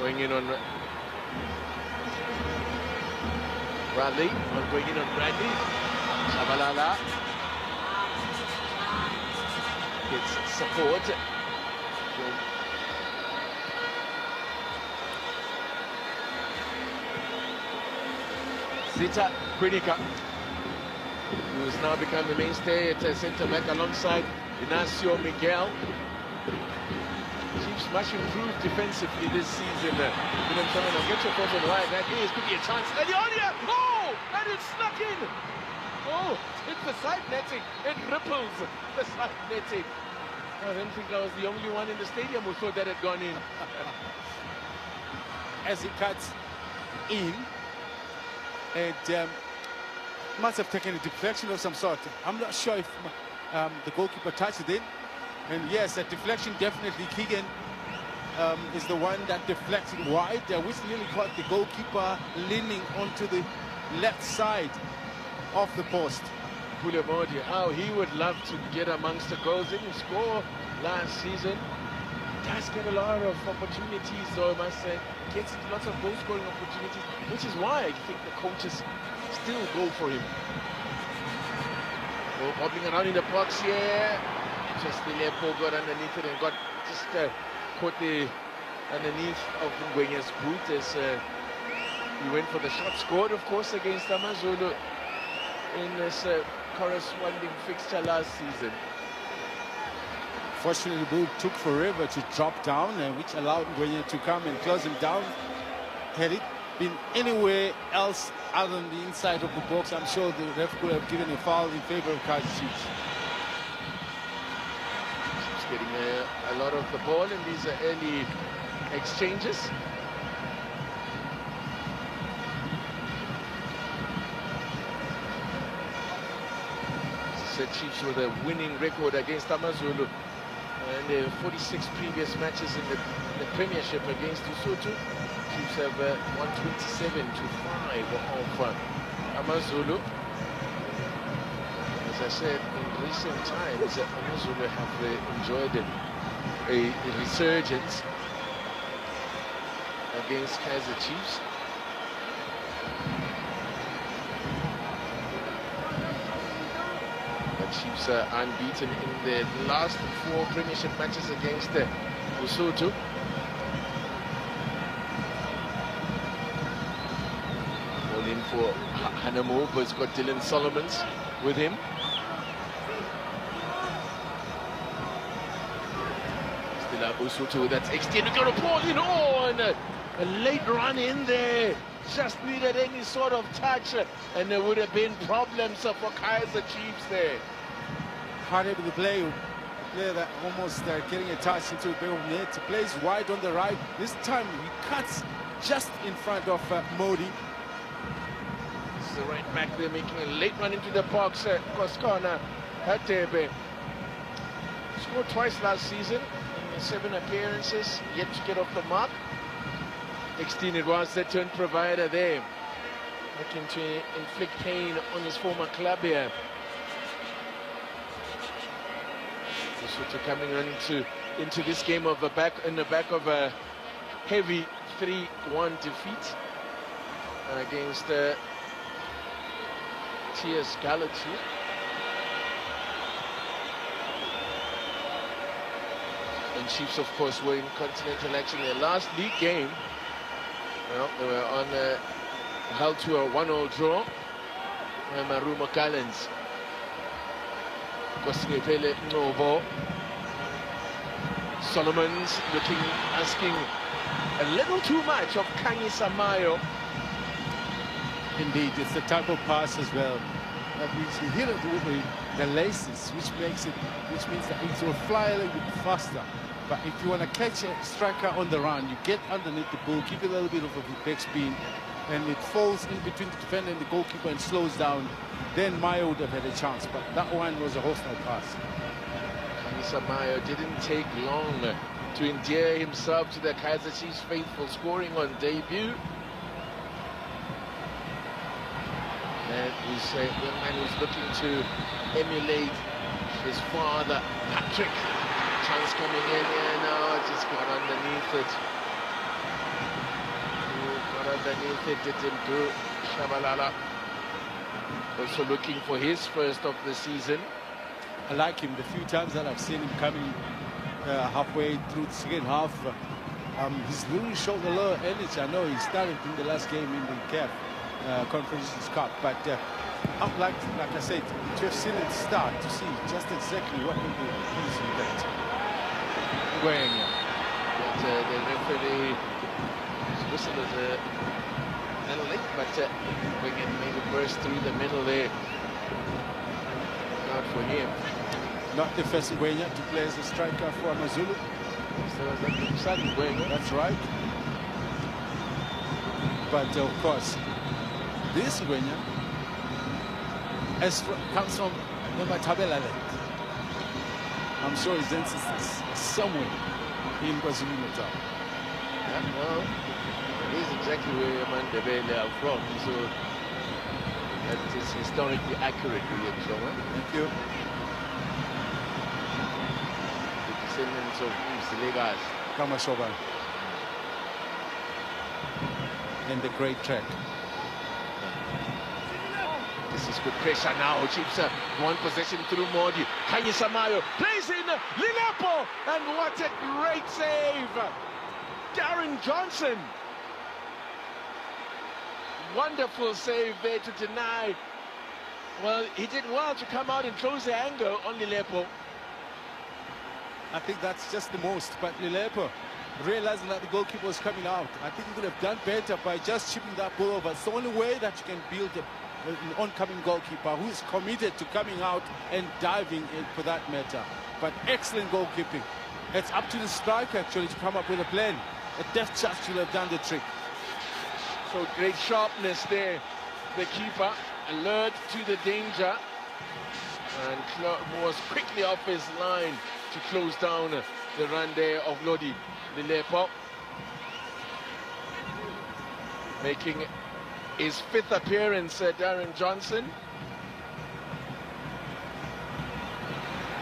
Going in on Bradley. Going in on Bradley. Shabalala gets support. Zita Krinika, who has now become the mainstay at centre-back alongside Inacio Miguel. Chiefs much improved defensively this season. I'll get your thoughts on why that is. Could be a chance. Eddie Odia! Oh! And it snuck in! Oh, it's the side netting. It ripples the side netting. I don't think I was the only one in the stadium who thought that had gone in. As he cuts in, and must have taken a deflection of some sort. I'm not sure if the goalkeeper touched it in. And yes, that deflection definitely, Keegan is the one that deflected wide, which nearly caught the goalkeeper leaning onto the left side of the post. Pulemodi, how he would love to get amongst the goals. Didn't score last season. Does get a lot of opportunities, though, I must say. Gets lots of goal-scoring opportunities, which is why I think the coaches still go for him. Oh, bobbling around in the box here. Just the Lepo got underneath it and got just caught the underneath of Ngwenya's boot as he went for the shot. Scored, of course, against Amazulu in this corresponding fixture last season. Fortunately, the ball took forever to drop down, which allowed Ngwenya to come and close him down. Had it been anywhere else other than the inside of the box, I'm sure the ref could have given a foul in favor of KAIZER Chiefs. Chiefs getting a lot of the ball in these early exchanges. Chiefs with a winning record against Amazulu and 46 previous matches in the Premiership against Lesotho. Chiefs have 127 to 5 of Amazulu. As I said, in recent times, Amazulu have enjoyed a resurgence against KAIZER Chiefs. Chiefs are unbeaten in their last 4 Premiership matches against Lesotho. All in for Hanamo, but it's got Dylan Solomons with him. Still up Lesotho, that's extended, got a ball in, and a late run in there. Just needed any sort of touch, and there would have been problems for KAIZER Chiefs there. Hard able to play, a player that almost getting a touch into the back of net. He plays wide on the right. This time he cuts just in front of Modi. This is the right back there making a late run into the box. Koskana Hatebe scored twice last season in 7 appearances, yet to get off the mark. 16 it was that turned provider there, looking to inflict pain on his former club here. Lesotho coming on into this game of in the back of a heavy 3-1 defeat against TS Galaxy. And Chiefs, of course, were in continental action. Their last league game, well, they were on held to a 1-1 draw by Marumo Gallants. Kosingepele Novo. Solomons asking a little too much of Kangi Samayo. Indeed, it's the type of pass as well. You hit it with the laces, which means that it will fly a little bit faster. But if you want to catch a striker on the run, you get underneath the ball, give it a little bit of a back spin, and it falls in between the defender and the goalkeeper and slows down. Then Mayo would have had a chance, but that one was a hostile pass. Kanisa Mayo didn't take long to endear himself to the KAIZER Chiefs faithful, scoring on debut. And he's a young man who's looking to emulate his father, Patrick. Chance coming in here now, just got underneath it. underneath it, did him to Shabalala. Also looking for his first of the season. I like him. The few times that I've seen him coming halfway through the second half, he's really showed a lot of energy. I know he started in the last game in the CAF Conference Cup, but I'm like I said, to have seen it start, to see just exactly what will be easy with that. But the referee whistle is a little late, but Wengen made a burst through the middle there. Not for him. Not the first Ngwenya to play as a striker for Amazulu. That's right. But of course, this Ngwenya comes from the Matabela land. I'm sure his ancestors somewhere in KwaZulu-Natal. Yeah, well, it is exactly where Mandebele are from, so that is historically accurate, William Shoma. Thank you. The descendants of Legas. Kamashoba. And the great track. This is good pressure now. Chiefs one possession through Modi. Kanye Samayo plays in Lilepo, and what a great save! Darren Johnson. Wonderful save there to deny. Well, he did well to come out and close the angle on Lilepo. I think that's just the most, but Lilepo, realizing that the goalkeeper was coming out, I think he could have done better by just chipping that ball over. It's the only way that you can build an oncoming goalkeeper who is committed to coming out and diving in for that matter. But excellent goalkeeping. It's up to the striker actually to come up with a plan. A deft touch will have done the trick. So great sharpness there. The keeper alert to the danger and was quickly off his line to close down the run there of Lodi Lilepo. Making his 5th appearance, Darren Johnson.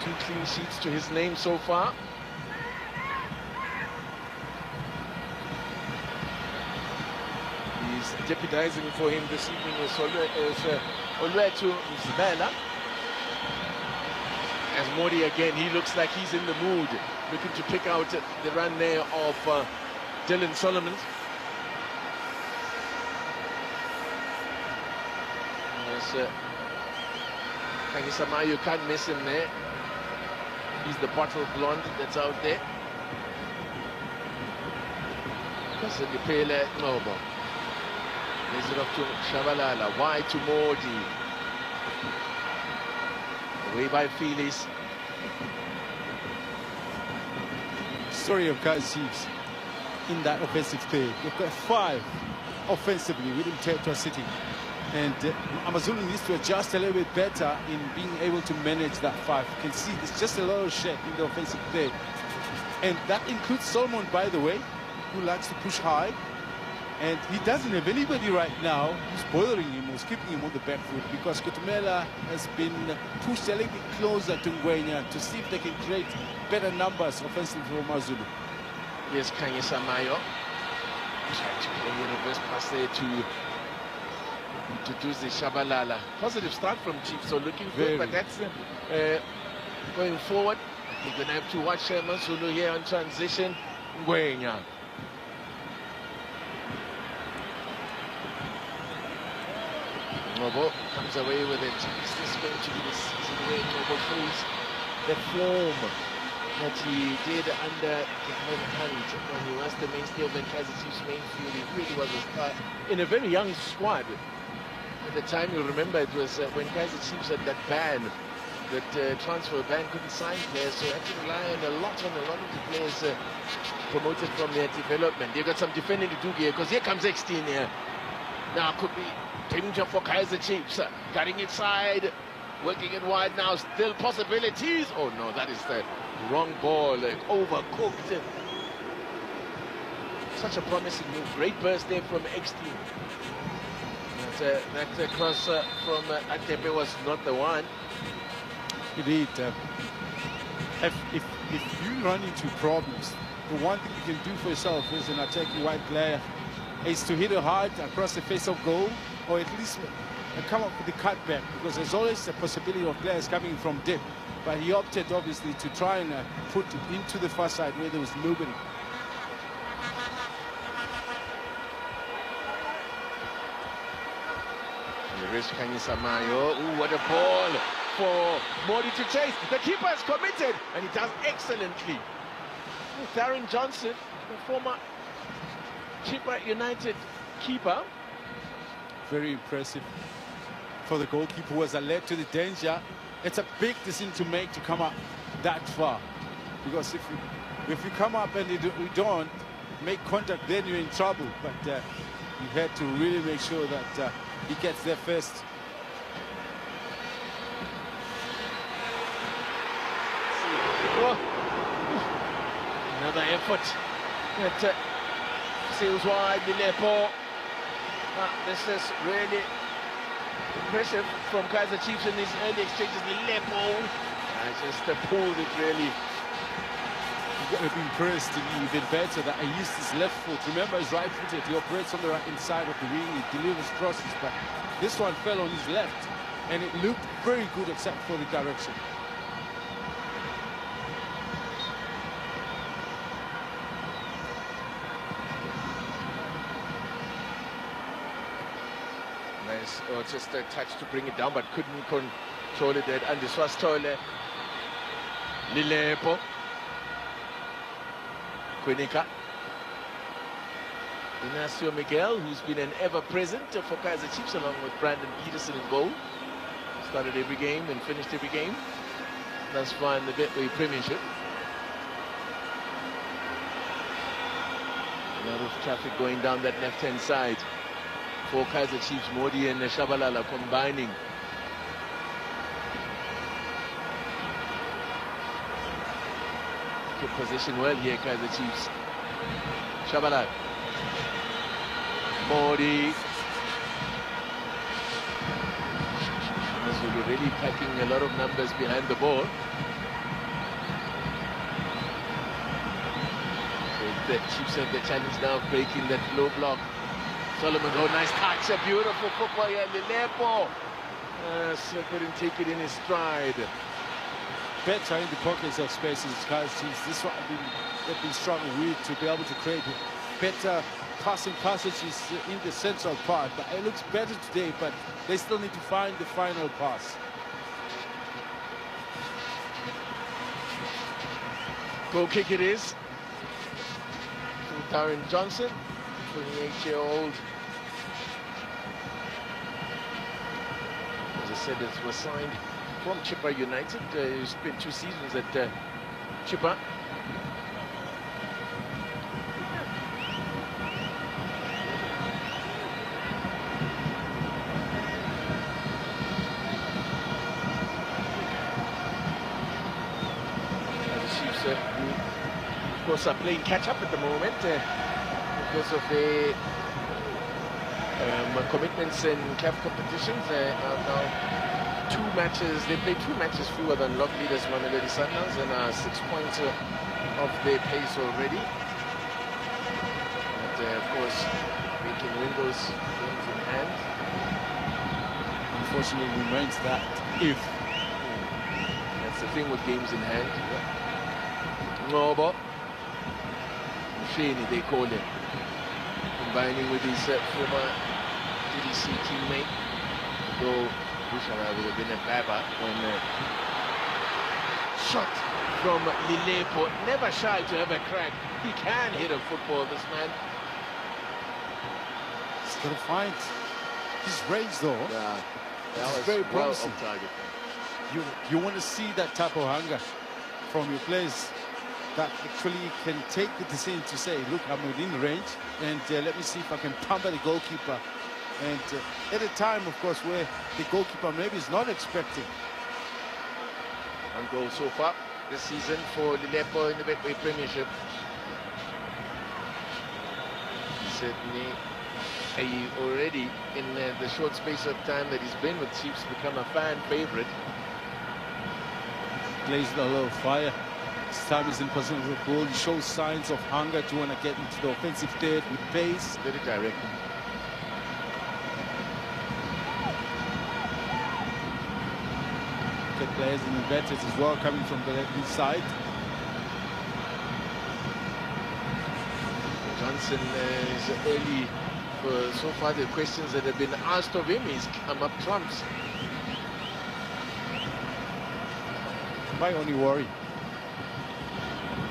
2 clean sheets to his name so far. He's deputizing for him this evening is Olwetu Mzibela. As Modi again, he looks like he's in the mood, looking to pick out the run there of Dylan Solomon. Kanisama, you can't miss him there. He's the bottle blonde that's out there. Kasandipele Nobo. Lays it off to Shabalala. Wide to Modi. Away by Felix. Story of KAIZER Chiefs in that offensive third. You've got 5 offensively with Mtetwa sitting. And Amazulu needs to adjust a little bit better in being able to manage that 5. You can see it's just a lot of shed in the offensive third. And that includes Solomon, by the way, who likes to push high. And he doesn't have anybody right now who's bothering him, who's keeping him on the back foot, because Kutumela has been pushed a little bit closer to Ngwenya to see if they can create better numbers offensively for Amazulu. Yes, Kanye Samayo tried to play a reverse pass there to Duzi Shabalala. Positive start from Chiefs, so looking good, but that's going forward. You're going to have to watch Amazulu here on transition. Ngwenya. Nobo comes away with it. Is this going to be the season where Nobo shows the form that he did under Kevin Hunt when he was the mainstay of the KAIZER Chiefs main field? He really was a star in a very young squad. At the time, you remember, it was when KAIZER Chiefs had that ban, that transfer ban, couldn't sign players, so had to rely on a lot of the players promoted from their development. They've got some defending to do here, because here comes X-Teen here. Now could be danger for KAIZER Chiefs, cutting it side, working it wide now, still possibilities. Oh no, that is the wrong ball, overcooked. Such a promising move, great burst there from X-Teen. That cross from Atepe was not the one. Indeed. If you run into problems, the one thing you can do for yourself as an attacking wide player is to hit it hard across the face of goal, or at least come up with the cutback, because there's always a possibility of players coming from deep. But he opted, obviously, to try and put it into the far side where there was nobody. Ooh, what a ball for Modi to chase. The keeper has committed, and he does excellently. Darren Johnson, the former Chippa United keeper. Very impressive for the goalkeeper who was alert to the danger. It's a big decision to make to come up that far, because if you come up and you don't make contact, then you're in trouble. But you had to really make sure that he gets there first. Oh. Another effort that sails wide, Lilepo. This is really impressive from KAIZER Chiefs in these early exchanges. Lilepo just pulled it really. You've got to be impressed to be even better that he used his left foot. Remember, he's right-footed. He operates on the right inside of the wing. He delivers crosses, but this one fell on his left, and it looked very good except for the direction. Nice, just a touch to bring it down, but couldn't control it there. And this was Tole. Lilepo. Quinica. Inacio Miguel, who's been an ever-present for KAIZER Chiefs, along with Brandon Peterson in goal. Started every game and finished every game. Thus far in the Betway Premiership. A lot of traffic going down that left-hand side for KAIZER Chiefs. Modi and Shabalala combining. Good position well here, KAIZER Chiefs. Shabalala. Modi. Amazulu really packing a lot of numbers behind the ball. So the Chiefs have the challenge now of breaking that low block. Solomon, oh, nice touch, a beautiful football here, Lilepo. So couldn't take it in his stride. Better in the pockets of spaces, KAIZER Chiefs. This one they've been struggling with, to be able to create better passing passages in the central part. But it looks better today, but they still need to find the final pass. Goal kick it is. To Darren Johnson, 28-year-old. As I said, it was signed from Chippa United. He spent 2 seasons at Chippa. Of course, are playing catch-up at the moment because of the commitments in CAF competitions. Now 2 matches, they played 2 matches fewer than log leaders Mamelodi Sundowns, and are 6 points of their pace already. And of course, we can win those games in hand. Unfortunately, remains that if. That's the thing with games in hand. Nobo. Shani, they call him. Combining with his former DDC teammate. Though Bushara would have been a baba when shot from Lilepo. Never shy to have a crack. He can hit a football, this man. He's got to find his range, though. Yeah, that was very well promising. off target. You want to see that type of hunger from your players that actually can take the decision to say, look, I'm within range, and let me see if I can pamper the goalkeeper. And at a time, of course, where the goalkeeper maybe is not expecting. 1 goal so far this season for Lilepo in the Betway Premiership. Certainly, already in the short space of time that he's been with Chiefs, become a fan favorite. Blazing a lot of fire. This time he's in possession of the ball. He shows signs of hunger to want to get into the offensive third with pace. Very direct. Good players and inventors as well coming from the left side. Johnson is early. So far, the questions that have been asked of him, he's come up trumps. My only worry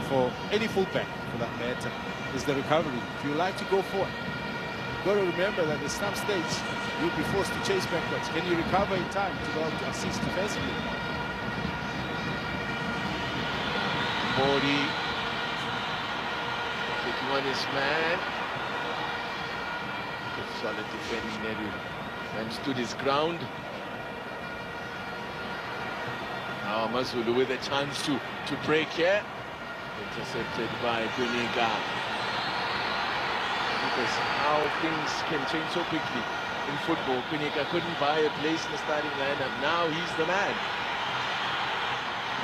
for any fullback, for that matter, is the recovery. If you like to go forward, you've got to remember that at some stage you'll be forced to chase backwards. Can you recover in time to go to assist defensively? 40. Taking on his man. Good solid defending there. And stood his ground. Now Amazulu with a chance to break here. Intercepted by Buniga. Because how things can change so quickly in football. Buniga couldn't buy a place in the starting lineup. Now he's the man.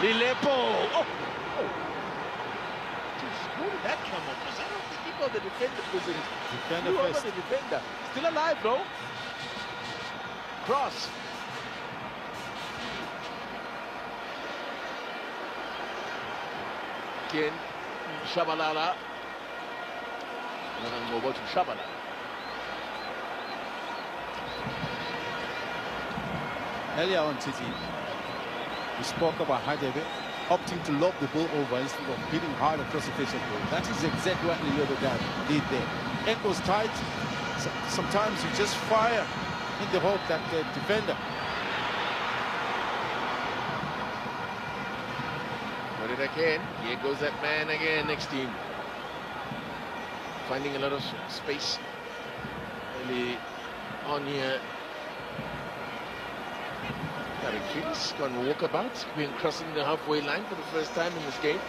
Lilepo! Oh! Where did that come up? Because I don't think he got the defender. Flew over the defender. Still alive, though. Cross. Again, Shabalala. And then go to Shabalala. Earlier on, Titi, we spoke about Hadebe opting to lob the ball over instead of hitting hard across the face of the ball. That is exactly what the other guy did there. Ankles tight. So sometimes you just fire in the hope that the defender. Got it again. Here goes that man again next to him. Finding a lot of space early on here. He's gone walkabout, been crossing the halfway line for the first time in this game.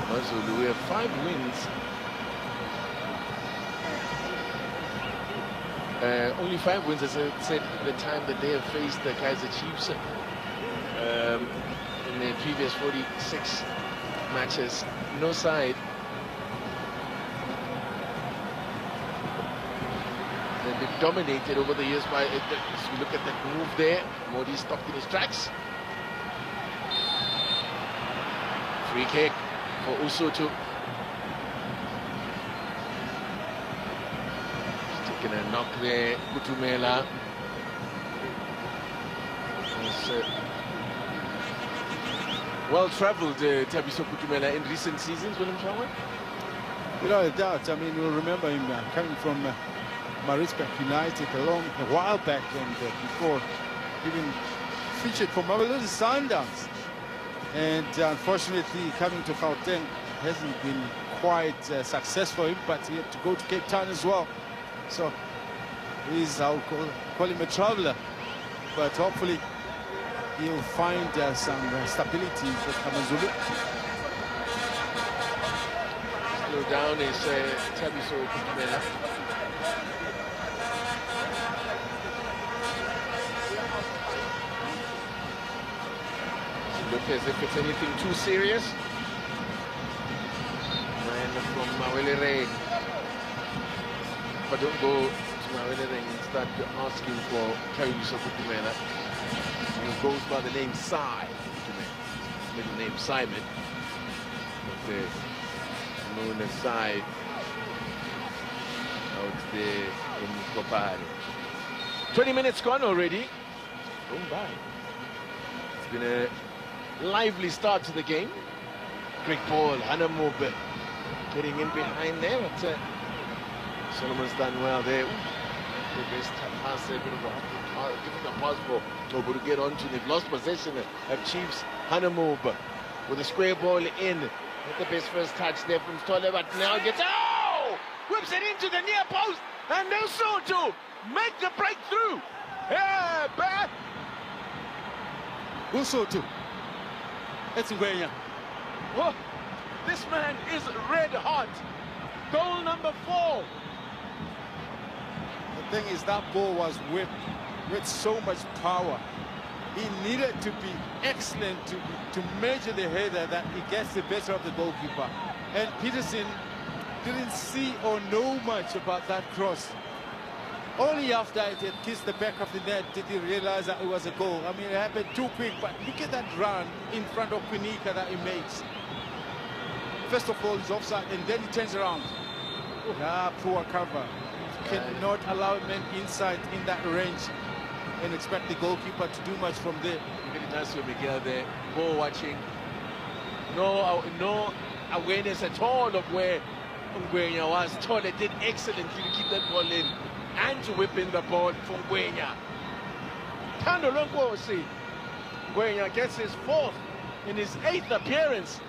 Amazulu, we have 5 wins. Only 5 wins, as I said, at the time that they have faced the KAIZER Chiefs. In the previous 46 matches, no side. They've been dominated over the years by, as you look at that move there, Modi stopped in his tracks. Free kick for Usotu. He's taking a knock there, Kutumela. Well-travelled Thabiso Kutumela in recent seasons, Willem Shawan? Without a doubt. I mean, we'll remember him coming from Maritzburg United a while back, and before even featured for Amazulu Sundowns. And unfortunately, coming to Gauteng hasn't been quite successful for him, but he had to go to Cape Town as well. So he's, I'll call him a traveller, but hopefully he'll find some stability with Amazulu. Slow down is Thabiso Kutumela. Look as if it's anything too serious. Man from Mawelere. But don't go to Mawelere and start asking for Thabiso Kutumela. He goes by the name Sai, middle name Simon, but known as Sai out there in Kopari. 20 minutes gone already. Going by. It's been a lively start to the game. Great ball, Hanamobe getting in behind there, but Solomon's done well there. The best pass there, bit of a difficult pass for Nobu to get onto. They've lost possession of Chiefs. Hanamobe with a square ball in. Not the best first touch there from Stoller, but now gets, oh! Whips it into the near post, and Usotu make the breakthrough. Yeah, back. Usotu. It's Ngwenya. Oh, this man is red hot. Goal number 4. The thing is, that ball was whipped with so much power. He needed to be excellent to measure the header that he gets the better of the goalkeeper. And Peterson didn't see or know much about that cross. Only after it had kissed the back of the net did he realize that it was a goal. I mean, it happened too quick, but look at that run in front of Quinica that he makes. First of all, he's offside, and then he turns around. Poor cover. You cannot allow men inside in that range and expect the goalkeeper to do much from there. Ignacio Miguel there, ball watching. No awareness at all of where Ngwenya was. Tole did excellently to keep that ball in and to whip in the ball for Ngwenya. Thando Lonkosi. Ngwenya gets his 4th in his 8th appearance,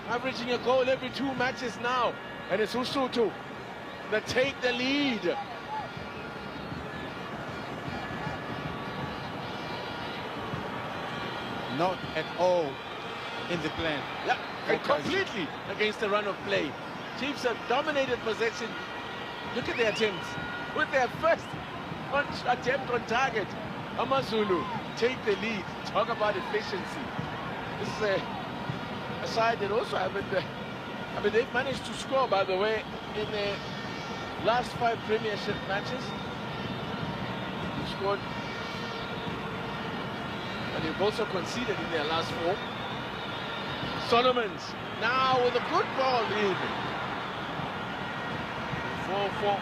averaging a goal every 2 matches now. And it's Usutu that take the lead. Not at all in the plan. Yeah, and completely against the run of play. Chiefs have dominated possession. Look at their attempts. With their first attempt on target, Amazulu take the lead. Talk about efficiency. This is a side that also haven't... I mean, they've managed to score, by the way, in the last 5 Premiership matches. They scored... And they've also conceded in their last 4. Solomons now with a good ball in. 4-4.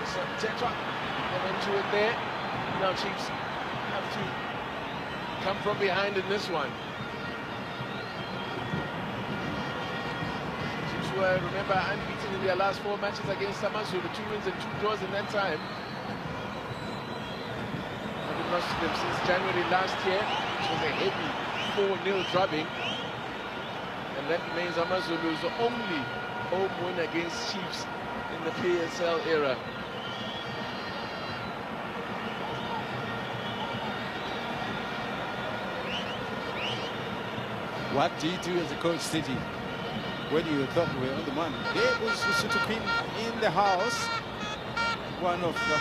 So Tetra, they went to it there. Now Chiefs have to come from behind in this one. Chiefs were, remember, unbeaten in their last 4 matches against Amazulu. 2 wins and 2 draws in that time. Lost to them since January last year, which was a heavy 4-0 drubbing. And that remains Amazulu's only home win against Chiefs in the PSL era. What do you do as a coach, City, when you thought we were on the money? There was Susutupin in the house. One of the...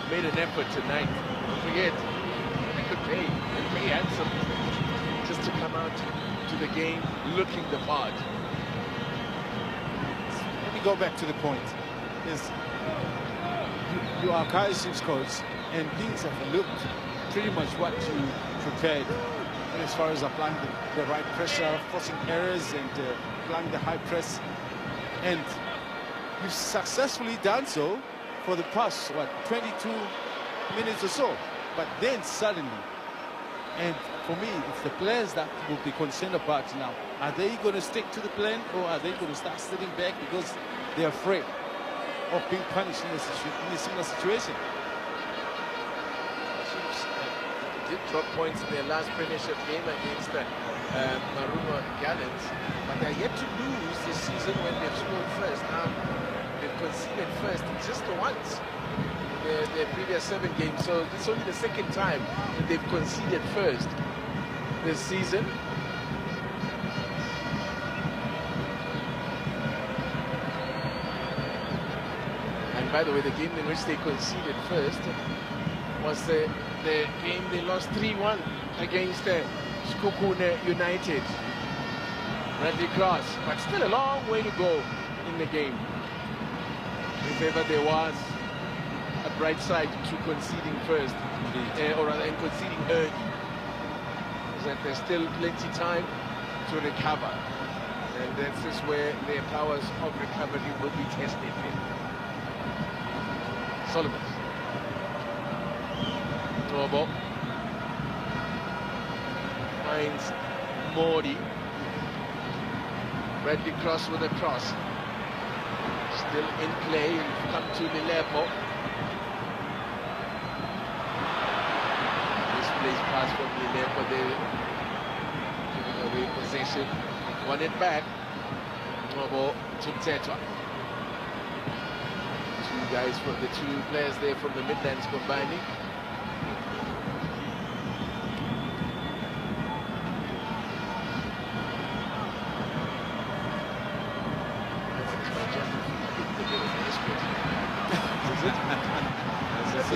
made an effort tonight. Don't forget, they could pay handsome just to come out to the game looking the part. Let me go back to the point. You are KAIZER's coach, and things have looked pretty much what you prepared as far as applying the right pressure, forcing errors, and applying the high press. And you've successfully done so for the past, 22 minutes or so. But then suddenly, and for me, it's the players that will be concerned about now. Are they going to stick to the plan, or are they going to start sitting back because they're afraid of being punished in a similar situation? Chiefs did drop points in their last Premiership game against Marumo Gallants, but they're yet to lose this season when they've scored first. Now, they've conceded first just once in their previous 7 games, so it's only the 2nd time that they've conceded first this season. And by the way, the game in which they conceded first was the game they lost 3-1 against Skokune United. Bradley Cross, but still a long way to go in the game. If ever there was a bright side to conceding first, or rather, and conceding early, is that there's still plenty time to recover, and this is where their powers of recovery will be tested. Solomon, Robo finds Mori. Bradley Cross with a cross. Still in play, come to Lilepo. This plays pass from Lilepo, they giving away possession. Won it back. Nobo to Tetra. The 2 players there from the Midlands combining.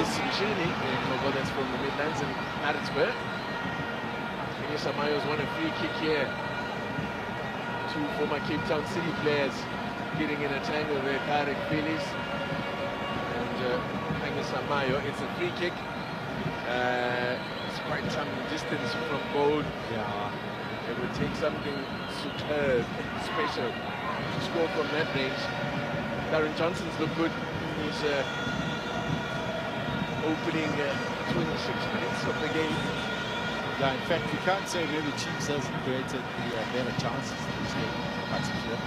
Mshini, that's from the Midlands in Maritzburg. Samayo's won a free kick here. Two former Cape Town City players getting in a tangle there, Karek Phillies and Samayo. It's a free kick. It's quite some distance from goal. Yeah. It would take something superb, special to score from that range. Darren Johnson's looked good in his opening 26 minutes of the game. Yeah, in fact, we can't say maybe Chiefs hasn't created the better chances in this game, particularly.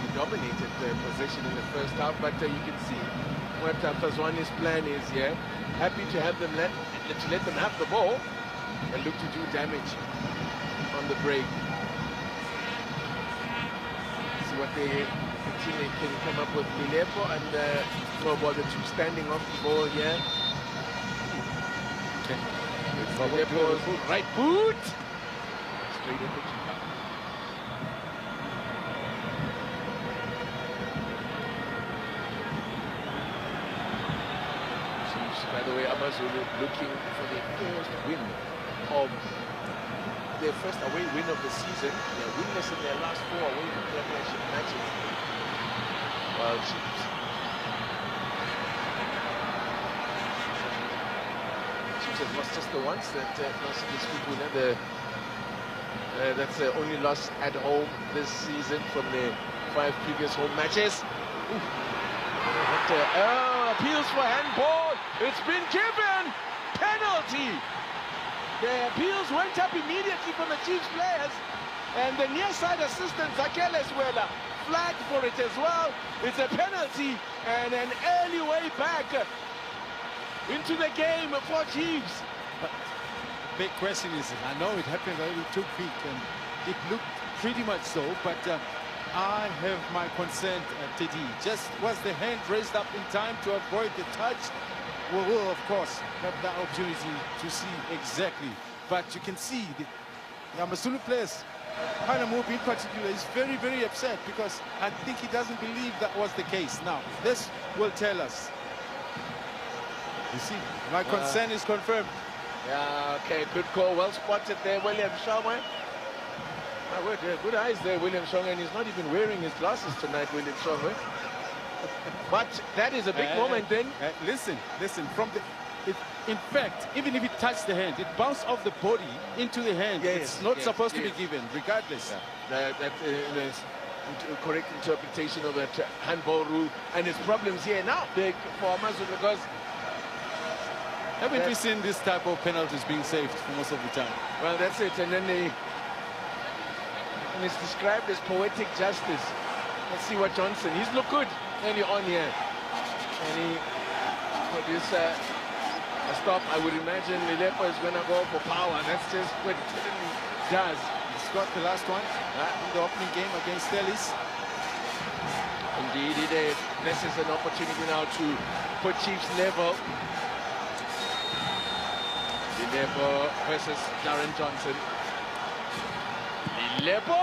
He dominated possession in the first half, but you can see what Fazwani's plan is here. Happy to have them let them have the ball and look to do damage on the break. See what the team can come up with. Milepo and the two standing off the ball here. Okay. Milepo's right boot. Straight at the keeper. By the way, Amazulu looking for their first win of their first away win of the season. They're winless in their last 4 away championship matches. While Chiefs have lost just the once. That loss this week, that's the only loss at home this season from the 5 previous home matches. Appeals for handball. It's been given. Penalty. The appeals went up immediately from the Chiefs players, and the near side assistant Zakele Swela flagged for it as well. It's a penalty and an early way back into the game for Chiefs. But big question is, I know it happened a little too quick and it looked pretty much so, but I have my concern, Teddy. Just was the hand raised up in time to avoid the touch? We'll of course have that opportunity to see exactly. But you can see the Amazulu players, Panamupi in particular, is very, very upset because I think he doesn't believe that was the case. Now, this will tell us. You see, my concern is confirmed. Yeah, okay, good call. Well spotted there, William Shongwe. My word, good eyes there, William Shongwe, and he's not even wearing his glasses tonight, William Shongwe. But that is a big moment then. Listen, from the... in fact, even if it touched the hand, it bounced off the body into the hand. Yes, it's not supposed to be given, regardless. Yeah. That is correct interpretation of that handball rule, and its problems here now big for Amazulu because... Haven't we seen this type of penalties being saved for most of the time? Well, that's it. And then and it's described as poetic justice. Let's see what Johnson. He's looked good early on here. And he produced a stop. I would imagine Milepo is going to go for power. That's just what it certainly does. He's got the last one in the opening game against Stellis. Indeed, he did. This is an opportunity now to put Chiefs level. Milepo versus Darren Johnson. Milepo,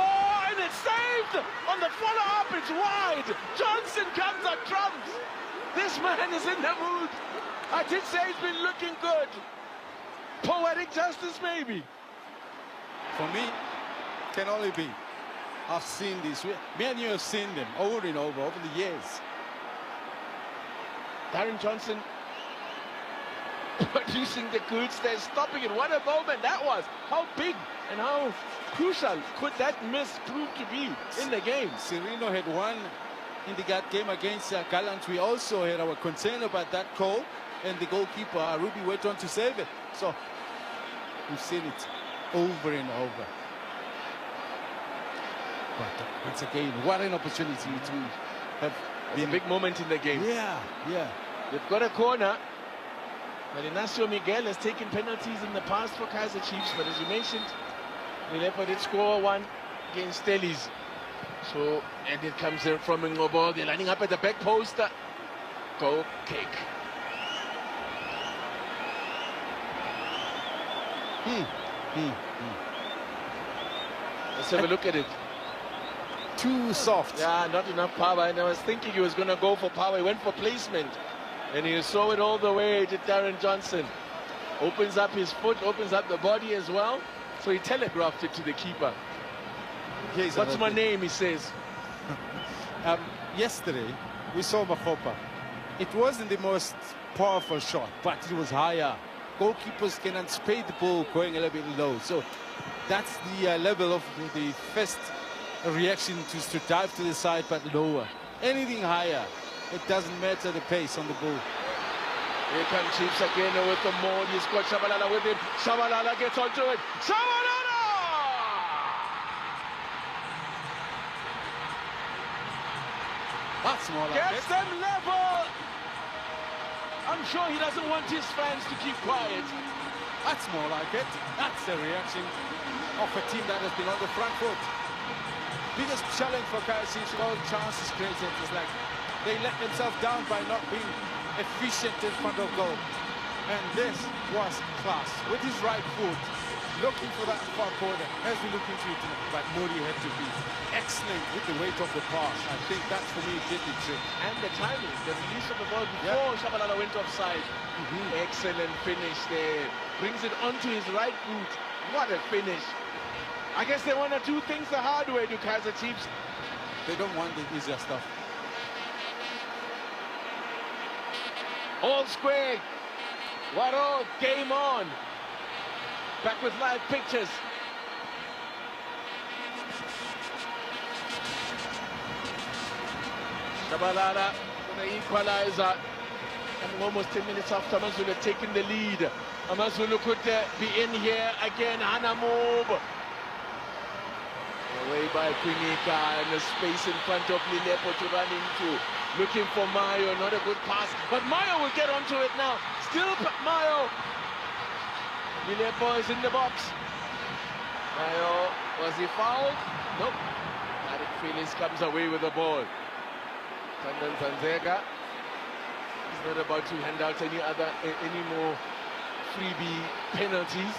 and it's saved on the follow-up. It's wide. Johnson comes up trumps. This man is in the mood. I did say he's been looking good. Poetic justice, maybe. For me, can only be. I've seen this. Me and you have seen them over and over the years. Darren Johnson producing the goods there, stopping it. What a moment that was. How big and how crucial could that miss prove to be in the game? Sereno had one in the game against Gallant. We also had our concern about that call, and the goalkeeper, Ruby, went on to save it. So we've seen it over and over. But once again, what an opportunity to have been a big moment in the game. Yeah. They've got a corner. But Inacio Miguel has taken penalties in the past for KAIZER Chiefs, but as you mentioned, Milepo did score one against Stellis. So, and it comes in from Ngobo. They're lining up at the back post. Goal kick. Let's have a look at it. Too soft. Yeah, not enough power. And I was thinking he was going to go for power. He went for placement. And you saw it all the way to Darren Johnson. Opens up his foot, opens up the body as well. So he telegraphed it to the keeper. What's my name, he says. Yesterday, we saw Makopa. It wasn't the most powerful shot, but it was higher. Goalkeepers can anticipate the ball going a little bit low. So that's the level of the first reaction to dive to the side, but lower. Anything higher, it doesn't matter the pace on the ball. Here comes Chiefs again with the maul. He's got Shabalala with him. Shabalala gets onto it. Shabalala! That's more like Gets them level! I'm sure he doesn't want his fans to keep quiet. That's more like it. That's the reaction of a team that has been on the front foot. Biggest challenge for KAIZER, all chances created is like they let themselves down by not being efficient in front of goal. And this was class. With his right foot, looking for that far corner as we look into it. But Mori had to be excellent with the weight of the pass. I think that for me did the trick. And the timing, the release of the ball before Shabalala went offside. Excellent finish there. Brings it onto his right boot. What a finish. I guess they want to do things the hard way to KAIZER Chiefs. They don't want the easier stuff. All square. Waro, game on. Back with live pictures. Shabalala going to equalizer. And almost 10 minutes after Amazulu taking the lead. Amazulu could be in here again. Hana move. Away by Quinika, and the space in front of Lilepo to run into. Looking for Mayo, not a good pass, but Mayo will get onto it now. Still Mayo. Lilepo is in the box. Mayo, was he fouled? Nope. Eric Felix comes away with the ball. Tandan Zanzega is not about to hand out any more freebie penalties.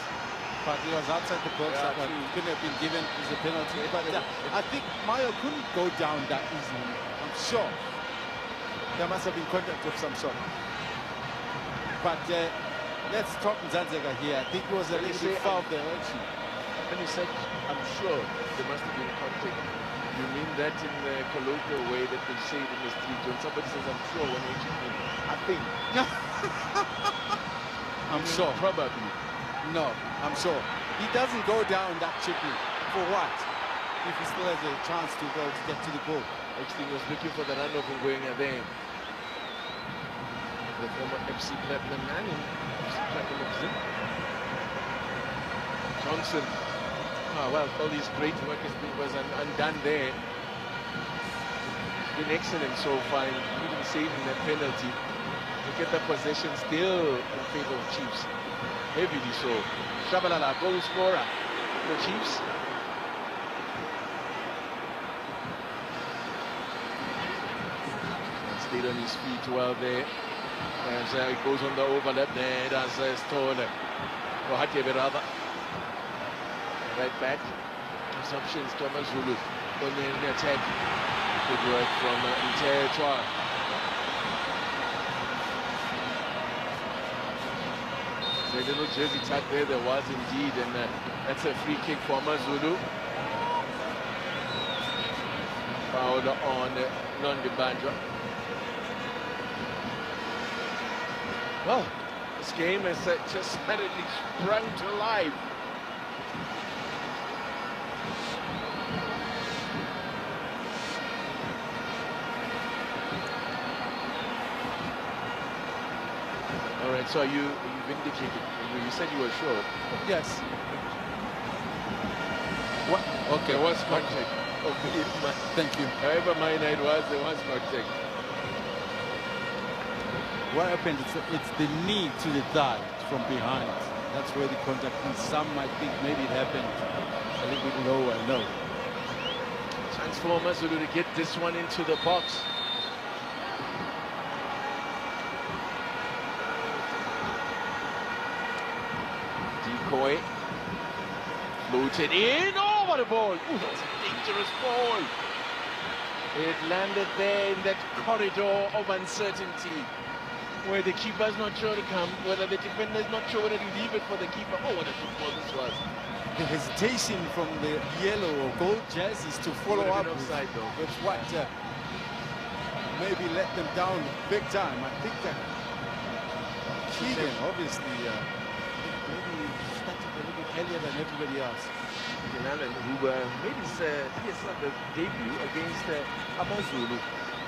But he was outside the box, that couldn't have been given as a penalty. But I think Mayo couldn't go down that easily. I'm sure there must have been contact of some sort. But let's talk Zanzega here. I think it was a little bit foul there, actually. When you said, I'm sure there must have been contact, you mean that in the colloquial way that they say it in the street? When somebody says, I'm sure, when you actually mean, I think. I'm sure. Probably. No, I'm sure. He doesn't go down that cheaply. For what? If he still has a chance to go to get to the goal. Actually, he was looking for the run-off and going there. The former FC Platinum man in FC Platinum Zim. Johnson. Oh, well, all his great work was undone there. He's been excellent so far, including saving that penalty. Look at the possession still in favor of Chiefs. Heavily so. Shabalala, goal scorer for Chiefs. Stayed on his feet well there. As it goes on the overlap there, that's stolen. Rather. Right back. Assumptions to Amazulu on the attack. Good work from Ntetoa. A little jersey tag there was indeed, and that's a free kick for Amazulu. Foul on Nondibandra. Well, this game has just suddenly sprung to life. All right, so you vindicated. You said you were sure. Yes. What? Okay. There was contact. Thank you. However minor it was, there was contact. What happened? It's the knee to the thigh from behind. That's where the contact is. Some might think maybe it happened a little bit lower. No. Chance for Amazulu to get this one into the box. Decoy. Floated in. Oh, what a ball. Ooh, that's a dangerous ball. It landed there in that corridor of uncertainty. where the keeper's not sure to come, whether the defender's not sure whether to leave it for the keeper. Oh, what a football this was. The hesitation from the yellow or gold jerseys to follow up offside, though. with what maybe let them down big time. I think that Keegan obviously maybe started a little bit earlier than everybody else. Allen, who made his debut against Amazulu,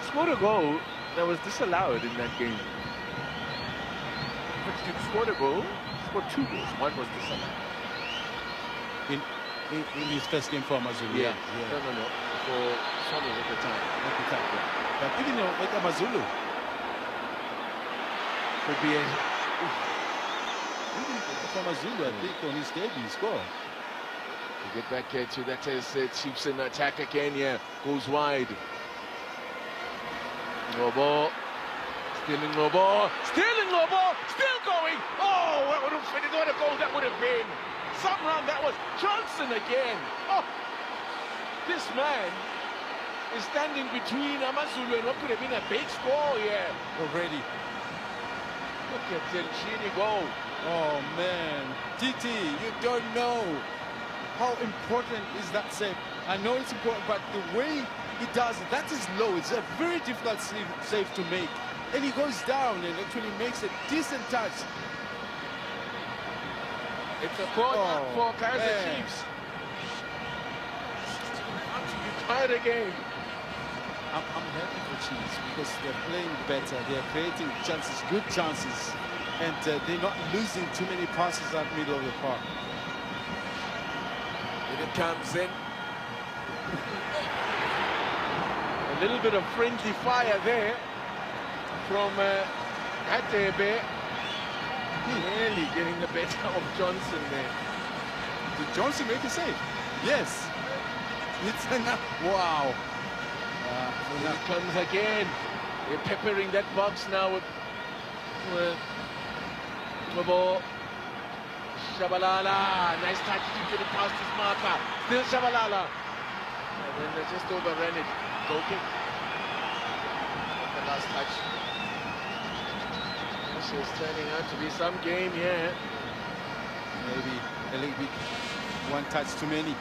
scored a goal that was disallowed in that game. But he scored a goal, scored 2 goals. One was disallowed. In his first game for Amazulu. Yeah. No. For Sommers at the time. Yeah. But even at Amazulu, could be a... Even for Amazulu, I think on his debut he scored. We get back to that as Chiefs in attack again. Yeah, goes wide. Lobo, stealing Lobo, still going. Oh, what would have finished? What a goal that would have been. Somehow that was Johnson again. Oh, this man is standing between Amazulu and what could have been a big score here already. Look at Delchini go. Oh man, TT, you don't know how important is that save. I know it's important, but the way he does it, that is low. It's a very difficult save to make. And he goes down and actually makes a decent touch. It's a corner for KAIZER Chiefs. You tired again. I'm happy for Chiefs because they're playing better. They're creating chances, good chances. And they're not losing too many passes out middle of the park. It comes in. A little bit of friendly fire there from Atebe. Nearly getting the better of Johnson there. Did Johnson make a save? Yes. It's enough. Wow. Here it comes again. They're peppering that box now with Bobo. Shabalala, nice touch to get it past his marker. Still Shabalala. And then they just overran it. Goal kick. The last touch. This is turning out to be some game here. Maybe a little bit one touch too many.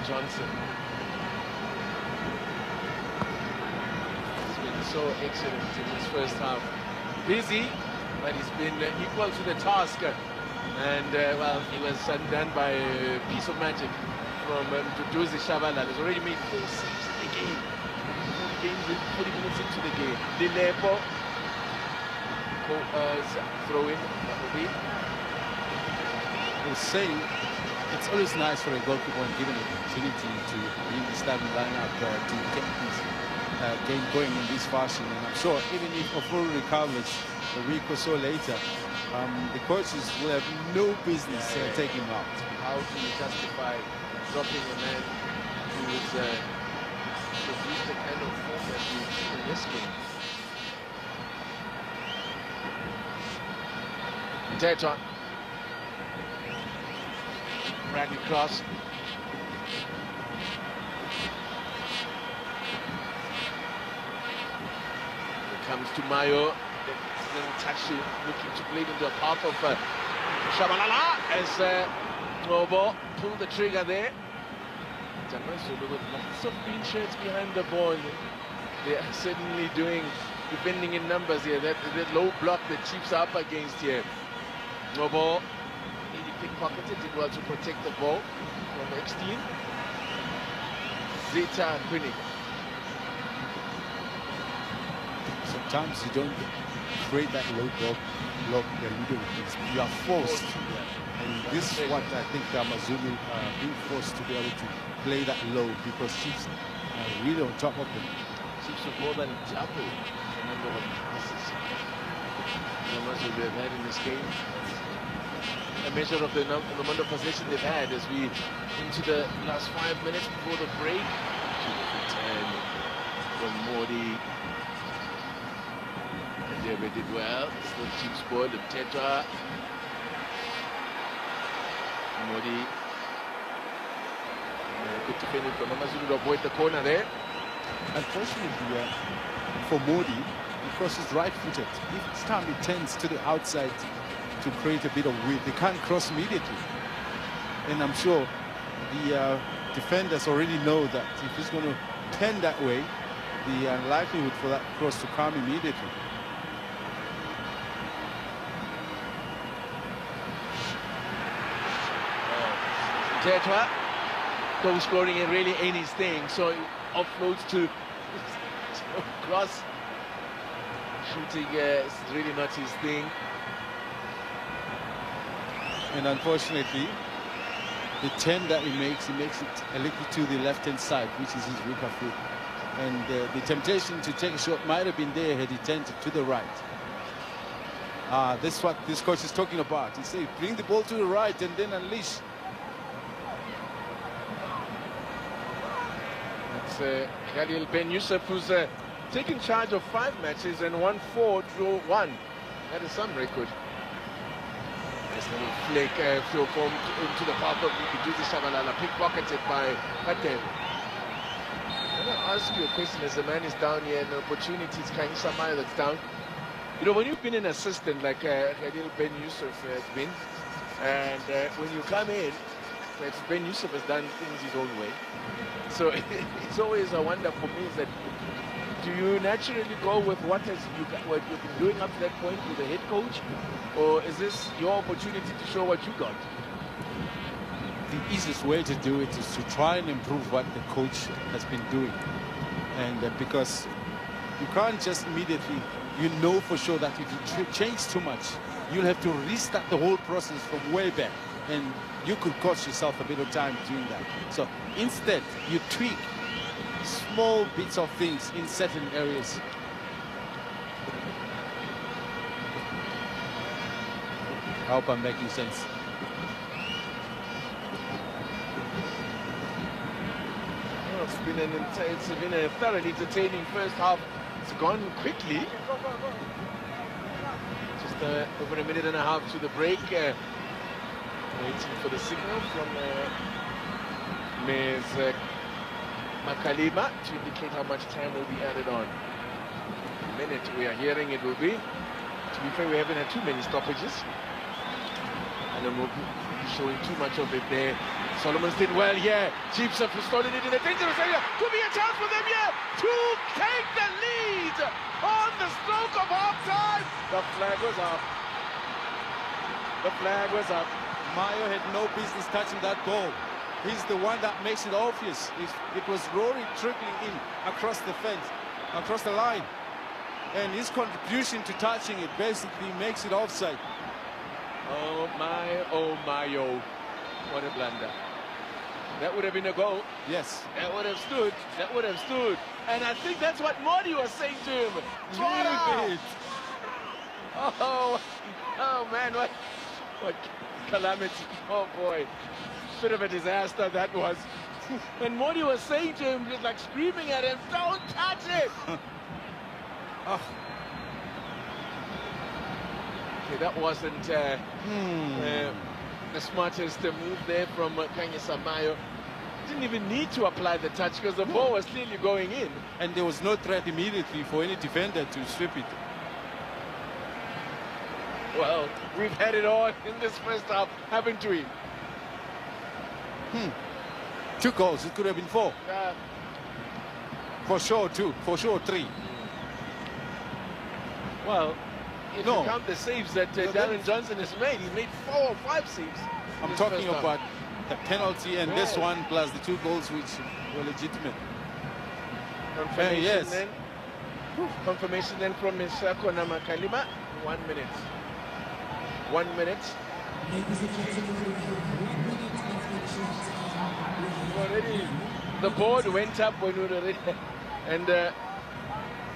Johnson. He's been so excellent in his first half. Busy, but he's been equal to the task. And, well, he was undone by a piece of magic from Duduzi Shabalala. He's already made 4 saves in the game. 40 minutes into the game. Lilepo. Throw in. That will be. I was saying, it's always nice for a goalkeeper when given an opportunity to be in the starting lineup to get his game going in this fashion. And I'm sure even if Ofuru recovers a week or so later, the coaches will have no business taking him out. How do you justify dropping a man who is produced the kind of form that we've seen in this game? Teton. Bradley cross. Here comes to Mayo. Little touch looking to play into the path of Shabalala as Nobo pulled the trigger there. Amazulu with lots of green shirts behind the ball. They are certainly defending in numbers here. That low block the Chiefs are up against here. Nobo. Pickpocketed, did well to protect the ball from Eckstein. Zeta winning. Sometimes you don't create that low block you are forced. And this is what I think Amazulu being forced to be able to play that low because Chiefs are really on top of them. Chiefs have more than double the number of passes Amazulu have had in this game. A measure of the amount of possession they've had as we into the last 5 minutes before the break. 2 10 from Mordi. Hadebe did well. Still Chiefs ball. Tetwa. Modi. Good defending from Amazulu to avoid the corner there. Unfortunately, for Modi, because he's right-footed, each time he turns to the outside to create a bit of width, he can't cross immediately. And I'm sure the defenders already know that if he's going to turn that way, the likelihood for that cross to come immediately. Tetwa, goal scoring and really ain't his thing, so he offloads to cross. Shooting is really not his thing. And unfortunately, the turn that he makes it a little to the left-hand side, which is his weaker foot. And the temptation to take a shot might have been there had he turned to the right. That's what this coach is talking about. He says, bring the ball to the right and then unleash. It's Khalil Ben Yusuf, who's taken charge of 5 matches and won 4, drew 1. That is some record. Nice little flick, throw form into the path of Duzi Shabalala, pickpocketed by Patel. I'm going to ask you a question as the man is down here and the opportunity is KAIZER that's down. You know, when you've been an assistant like Khalil Ben Yusuf has been, and when you come in, Ben Yusuf has done things his own way. So it's always a wonder for me is that do you naturally go with what you've been doing up to that point with the head coach, or is this your opportunity to show what you got? The easiest way to do it is to try and improve what the coach has been doing. And because you can't just immediately, you know for sure that if you change too much, you'll have to restart the whole process from way back. And you could cost yourself a bit of time doing that. So instead, you tweak small bits of things in certain areas. I hope I'm making sense. Well, it's been a thoroughly entertaining first half. It's gone quickly. Just over a minute and a half to the break. Waiting for the signal from Ms. Makalima to indicate how much time will be added on. The minute we are hearing it will be. To be fair, we haven't had too many stoppages. And then we'll be showing too much of it there. Solomon's did well here. Chiefs have started it in a dangerous area. Could be a chance for them here to take the lead on the stroke of half time. The flag was up. The flag was up. Mayo had no business touching that ball. He's the one that makes it obvious. It was Rory trickling in across the fence, across the line. And his contribution to touching it basically makes it offside. Oh my, oh my, oh. What a blunder. That would have been a goal. Yes. That would have stood. That would have stood. And I think that's what Modi was saying to him. Leave it. Oh man, what calamity. Oh boy. Bit of a disaster that was. And Modi was saying to him, just like screaming at him, don't touch it. Oh. Okay, that wasn't the smartest move there from KAIZER. Didn't even need to apply the touch because the ball was clearly going in. And there was no threat immediately for any defender to strip it. Well, we've had it all in this first half, haven't we? 2 goals, it could have been 4. For sure 2, for sure 3. Well, if you count the saves that Darren Johnson has made, he's made 4 or 5 saves. I'm talking about the penalty and this one plus the 2 goals which were legitimate. Confirmation then. Confirmation then from Ms. Kona Makalima. 1 minute. 1 minute. Already, the board went up when we were already, and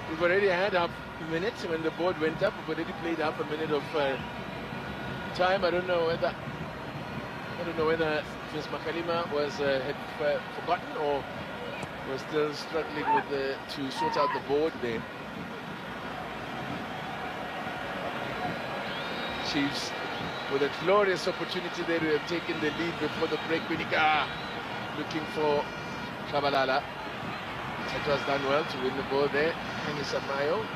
we've already had half a minute. When the board went up, we've already played half a minute of time. I don't know whether Ms. Makalima was had forgotten or was still struggling with to sort out the board there. Chiefs with a glorious opportunity there to have taken the lead before the break. Winika looking for Shabalala. It was done well to win the ball there. Samayo.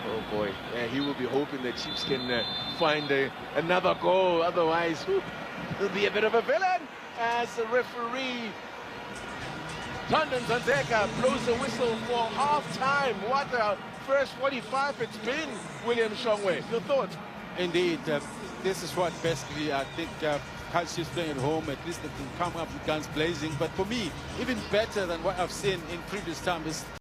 Oh boy, yeah, he will be hoping the Chiefs can find another goal. Otherwise, he'll be a bit of a villain as the referee London Zanzeka blows the whistle for half-time. What a first 45 it's been, William Shongwe. Your thoughts? Indeed, this is what basically I think KAIZER is playing at home. At least they can come up with guns blazing. But for me, even better than what I've seen in previous times is